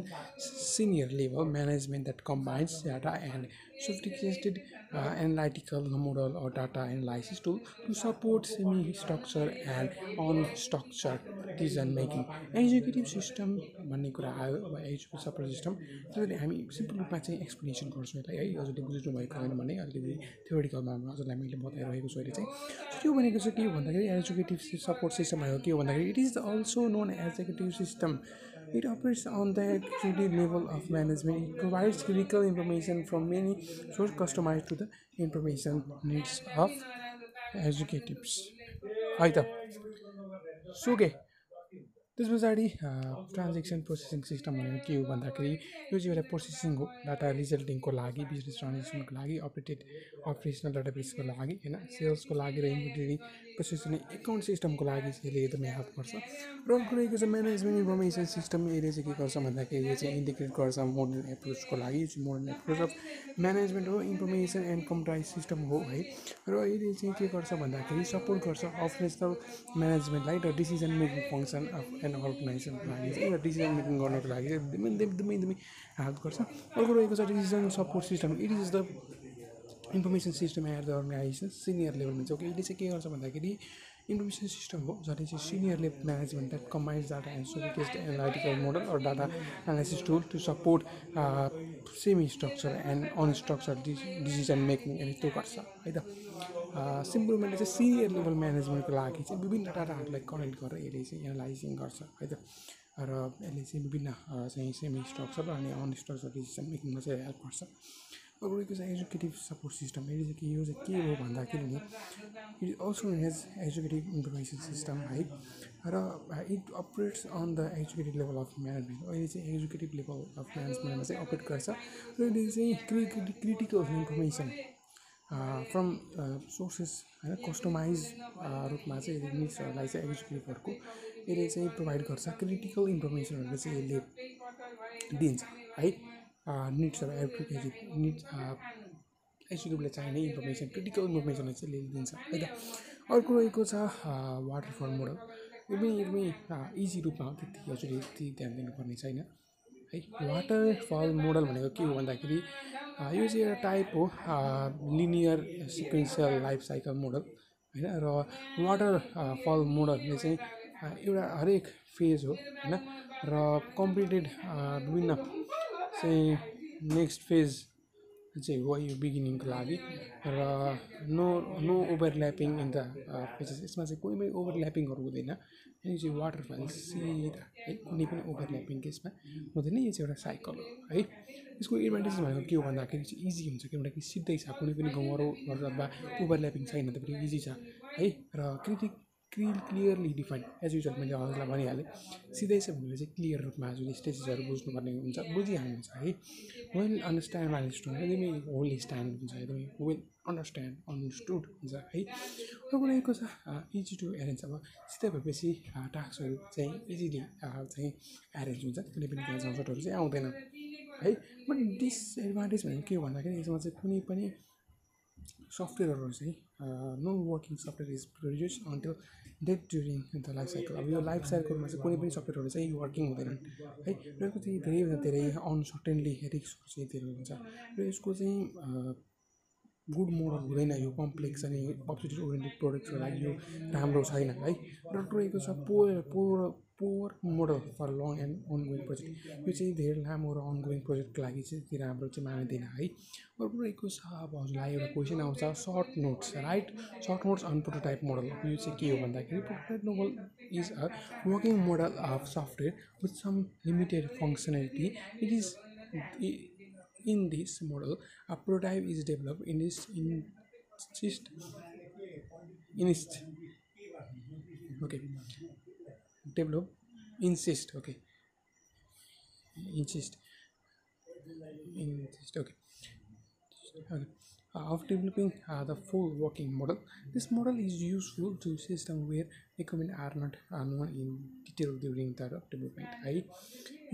senior level management that combines data and sophisticated analytical model or data analysis tool to support semi-structured and unstructured decision making. Executive system भन्ने कुरा आयो अब executive support system त्यसले हामी simple रूपमा चाहिँ explanation गर्छौँ यसलाई है हजुरले बुझ्नु भएको छैन भने अलिकति थ्योरिटिकलमा हजुरलाई मैले बताइरहेको छु अहिले चाहिँ त्यो भनेको चाहिँ के हो भन्दाखेरि एक्जिक्युटिभ सपोर्ट सिस्टम भनेको के हो भन्दाखेरि it is also known executive system. It operates on the executive level of management. It provides critical information from many sources customized to the information needs of executives. है त so के त्यस पछाडि transaction processing system भनेको के हो भन्दाखेरि यो चाहिँ एउटा प्रोसेसिङ हो डाटा रिजल्टिङको लागि बिजनेस ट्रान्जेक्सनको लागि अपरेसनल डाटाबेसको लागि होइन सेल्सको लागि र इन्भेन्टरी प्रोसेसिङ एकाउन्ट सिस्टमको लागि चाहिँ यसले एकदमै हेल्प गर्छ र अर्को रहेको छ म्यानेजमेन्ट इन्फर्मेसन सिस्टम यसले चाहिँ के गर्छ भन्दाखेरि यो चाहिँ इन्टिग्रेट गर्छ मोडर्न एप्रोचको लागि यो चाहिँ मोडर्न एप्रोच अफ म्यानेजमेन्ट हो इन्फर्मेसन एन्ड कम्प्राइज सिस्टम हो है र यसले चाहिँ के गर्छ भन्दाखेरि सपोर्ट गर्छ अपरेसनल म्यानेजमेन्टलाई र decision making function of an अर्गनाइजेसनको लागि चाहिँ एउटा डिसिजन मेकिङ गर्नको लागि एकदमै हेल्प गर्छ अर्को रहेको छ decision support system it is the information system at the organisation senior लेभलमा चाहिँ यसले चाहिँ के गर्छ भन्दाखेरि इन्फर्मेसन सिस्टम हो जसले चाहिँ senior level management that combines data and sophisticated analytical model or data analysis tool to support semi structure and unstructure decision making त्यो गर्छ है त सिम्पलमा चाहिँ सिनियर लेभल म्यानेजमेन्टको लागि चाहिँ विभिन्न डाटाहरूलाई कलेक्ट गरेर यसले चाहिँ एनालाइजिङ गर्छ है त र यसले चाहिँ विभिन्न चाहिँ सेमी स्ट्रक्चर अनि अनस्ट्रक्चर डिसिजन मेकिङमा चाहिँ हेल्प गर्छ अर्को रहेको छ एक्जिक्युटिभ सपोर्ट सिस्टम यसले चाहिँ यो चाहिँ के हो भन्दाखेरि नि it also has executive information system है र it operates on the executive level of management अहिले चाहिँ एक्जिक्युटिभ लेभल अफ म्यानेजमेन्टमा चाहिँ अपरेट गर्छ र यसले चाहिँ क्रिटिकल इन्फर्मेसन फ्रम सोर्सेस होइन कस्टमाइज रूपमा चाहिँ यसले निड्सहरूलाई चाहिँ एक्जिक्युटिभहरूको यसले चाहिँ प्रोभाइड गर्छ क्रिटिकल इन्फर्मेसनहरू चाहिँ यसले दिन्छ है निड्सहरू निड्स एक्जिक्युटिभले चाहिने इन्फर्मेसन क्रिटिकल इन्फर्मेसनहरू चाहिँ यसले दिन्छ है त अर्को रहेको छ वाटरफल मोडल एकदमै इजी रूपमा हो त्यति हजुर यति ध्यान दिनुपर्ने छैन है वाटरफल मोडल भनेको के हो भन्दाखेरि यो चाहिँ एउटा टाइप हो linear sequential life cycle model होइन र वाटरफल मोडलले चाहिँ एउटा हरेक फेज हो होइन र कम्प्लिटेड विभिन्न चाहिँ नेक्स्ट फेज चाहिँ हो यो बिगिनिङको लागि र no no overlapping in the phases यसमा चाहिँ कुनै पनि ओभरल्यापिङहरू हुँदैन यो चाहिँ वाटरफल सिधा है कुनै पनि ओभरल्यापिङ केसमा हुँदैन यो चाहिँ एउटा साइकल हो है यसको एडभान्टेज भनेको के हो भन्दाखेरि चाहिँ इजी हुन्छ किनभने सिधै छ कुनै पनि गाउँहरू अथवा ओभरल्यापिङ छैन त फेरि इजी छ है र क्लियरली डिफाइन्ड एज युजल मैले हजुरलाई भनिहालेँ सिधै छ भनेर चाहिँ क्लियर रूपमा हजुरले स्टेजेसहरू बुझ्नुपर्ने हुन्छ बुझिहाल्नुहुन्छ है वेल अन्डरस्ट्यान्ड माइलस्टोन एकदमै होल स्ट्यान्ड हुन्छ एकदमै वेल अन्डरस्ट्यान्ड अन्डरस्टुड हुन्छ है र कुराको छ इजी टु एरेन्ज अब सिधै भएपछि टास्कहरू चाहिँ इजिली चाहिँ एरेन्ज हुन्छ कुनै पनि त्यहाँ झन्झटहरू चाहिँ आउँदैन है बट डिसएडभान्टेज भनेको के हो भन्दाखेरि यसमा चाहिँ कुनै पनि सफ्टवेयरहरू चाहिँ no working software is produce until date during the life cycle अब यो लाइफ साइकलमा चाहिँ कुनै पनि सफ्टवेयरहरू चाहिँ वर्किङ हुँदैनन् है र यसको चाहिँ धेरैभन्दा धेरै अनसर्टेनली रिस्कहरू चाहिँ धेरै हुन्छ र यसको चाहिँ गुड मोडल हुँदैन यो कम्प्लेक्स अनि अब्जेक्ट ओरिएन्टेड प्रोडक्टको लागि यो राम्रो छैन है र रहेको छ power model for long and ongoing project यो चाहिँ धेरै लामो र अनगोइङ प्रोजेक्टको लागि चाहिँ त्यो राम्रो चाहिँ मानिँदैन है अर्को रहेको छ अब हजुरलाई एउटा क्वेसन आउँछ short notes write short notes on prototype model यो चाहिँ के हो भन्दाखेरि prototype model is a working model of software with some limited functionality it is in this model a prototype is developed okay develop insist okay insist okay okay. Of developing the full working model. This model is useful to system where equipment are not known in detail during the development. है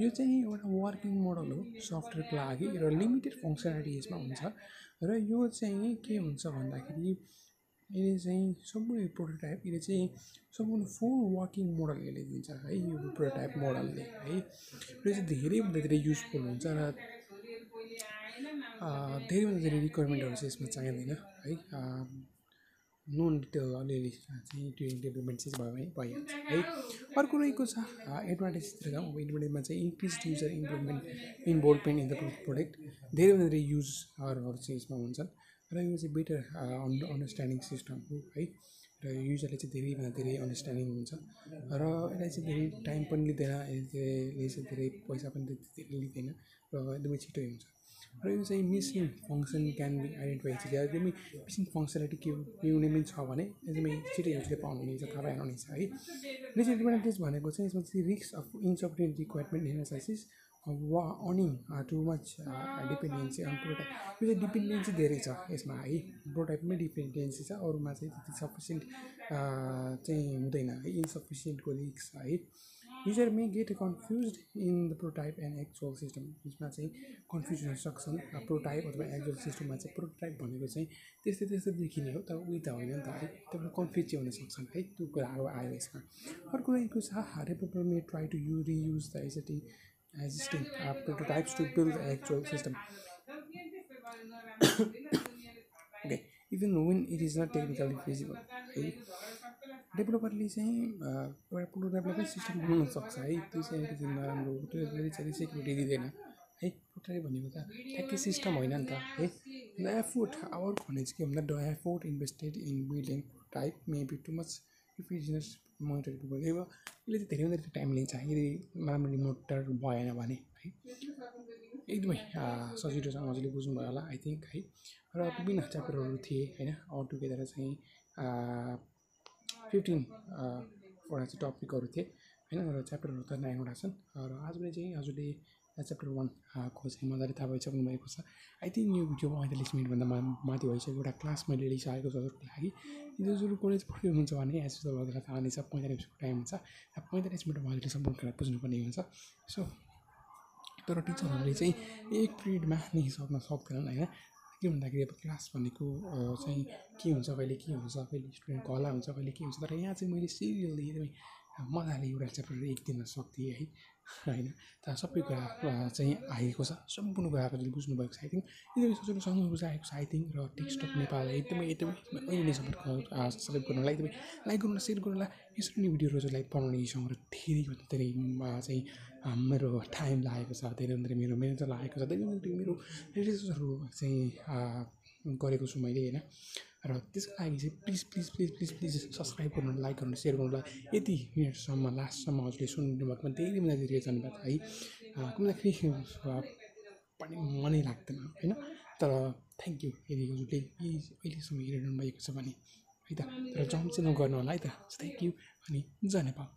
यो चाहिँ एउटा working model हो सफ्टवेयरको लागि र limited functionality यसमा हुन्छ र यो चाहिँ के हुन्छ भन्दाखेरि यसले चाहिँ सम्पूर्ण प्रोटोटाइप यसले चाहिँ सम्पूर्ण फुल वर्किङ मोडल यसले दिन्छ है यो प्रोटोटाइप मोडलले है यो चाहिँ धेरैभन्दा धेरै युजफुल हुन्छ र धेरैभन्दा धेरै रिक्वायरमेन्टहरू चाहिँ यसमा चाहिँदैन है नोन डिटेल अलिअलि चाहिँ ड्युरिङ डेभलपमेन्ट चाहिँ भयो भने भइहाल्छ है अर्को रहेको छ एडभान्टेजतिर अब एडभान्टेजमा चाहिँ increase user involvement in the product धेरैभन्दा धेरै युजरहरू चाहिँ यसमा हुन्छन् र यो चाहिँ बेटर अन्डरस्ट्यान्डिङ सिस्टम हो है र युजरले चाहिँ धेरैभन्दा धेरै अन्डरस्ट्यान्डिङ हुन्छ र यसलाई चाहिँ धेरै टाइम पनि लिँदैन यसले चाहिँ धेरै पैसा पनि धेरै लिँदैन र एकदमै छिटै हुन्छ र यो चाहिँ missing function can be identify चाहिँ एकदमै मिसिङ फङ्सनालिटी के कुनै पनि छ भने एकदमै छिटै युजले पाउनुहुनेछ थाहा पाइनुहुनेछ है डिसएडभान्टेज भनेको चाहिँ यसमा चाहिँ risk of insufficient requirement analysis earning too much dependency on prototype यो चाहिँ डिपेन्डेन्सी धेरै छ यसमा है प्रोटाइपमै डिपेन्डेन्सी छ अरूमा चाहिँ त्यति सफिसियन्ट चाहिँ हुँदैन है इन्सफिसियन्टको रिस्क है user may get confuse in the prototype and actual system यसमा चाहिँ कन्फ्युज हुन सक्छन् प्रोटाइप अथवा एक्चुअल सिस्टममा चाहिँ प्रोटोटाइप भनेको चाहिँ त्यस्तै देखिने हो तर उही त होइन नि त है तपाईँ कन्फ्युज चाहिँ हुन सक्छन् है त्यो कुराहरू आयो यसमा अर्को रहेको छ developer may try to reuse the existing prototypes to build the actual system. Okay, even when it is not technically feasible. है डेभलपरले चाहिँ एउटा प्रोटोटाइपलाई सिस्टम बनाउन सक्छ है त्यो चाहिँ अलिकति नराम्रो हो त्यो चाहिँ सेक्युरिटी दिँदैन है प्रोटोटाइप भनेको त ठ्याक्कै सिस्टम होइन नि त है द एफोर्ट आवर भने चाहिँ के भन्दा the effort invested in building prototype may be too much if it is not monitoring यसले चाहिँ धेरैभन्दा धेरै टाइम लिन्छ यदि राम्ररी मोनिटर भएन भने है एकदमै सजिलोसँग मजाले बुझ्नुभयो होला आई थिङ्क है र विभिन्न च्याप्टरहरू थिए होइन अल टुगेदर चाहिँ 15वटा चाहिँ टपिकहरू थिए होइन र च्याप्टरहरू त 9वटा छन् र आज पनि चाहिँ हजुरले च्याप्टर 1 को चाहिँ मजाले थाहा भइसक्नु भएको छ आई थिङ्क यो भिडियो 45 मिनटभन्दा माथि भइसक्यो एउटा क्लास मैले लिइसकेको छु हजुरको लागि जो कलेज पढ्दै हुनुहुन्छ भने एज त हजुरलाई थाहा नै छ 45 मिनटको टाइम हुन्छ र 45 मिनटमा हजुरले सम्पूर्ण कुरा बुझ्नुपर्ने हुन्छ सो तर टिचरहरूले चाहिँ एक पिरियडमा नै सक्न सक्दैनन् होइन के भन्दाखेरि अब क्लास भनेको चाहिँ के हुन्छ कहिले के हुन्छ कहिले स्टुडेन्टको हल्ला हुन्छ कहिले के हुन्छ तर यहाँ चाहिँ मैले सिरियल्ली एकदमै मजाले एउटा च्याप्टर एक दिनमा सक्दिएँ है होइन त सबै कुरा चाहिँ आएको छ सम्पूर्ण कुराहरू बुझ्नुभएको छ आई थिङ्क एकदमै सजिलोसँग बुझाएको छ आई थिङ्क र टेक्स्ट अफ नेपाल एकदमै अहिले नै सब्सक्राइब गर्नुलाई एकदमै लाइक गर्नु सेयर गर्नुलाई यसरी नै भिडियोहरू चाहिँ लाइक बनाउने छौँ र धेरैभन्दा धेरै चाहिँ मेरो टाइम लागेको छ धेरै मेरो मेहनत लागेको छ धेरै मेरो रिसर्चहरू चाहिँ गरेको छु मैले होइन र त्यसको लागि चाहिँ प्लिज सब्सक्राइब गर्नु लाइक गर्नु सेयर गर्नुलाई यति मिनटसम्म लास्टसम्म हजुरले सुनिदिनु भएकोमा धेरैभन्दा धेरै धन्यवाद है कुनै पनि मनै लाग्दैन होइन तर थ्याङ्क यू यदि हजुरले अहिलेसम्म हेरिरहनु भएको छ भने है त तर जम्प चाहिँ नगर्नु होला है त थ्याङ्क यू अनि जय नेपाल।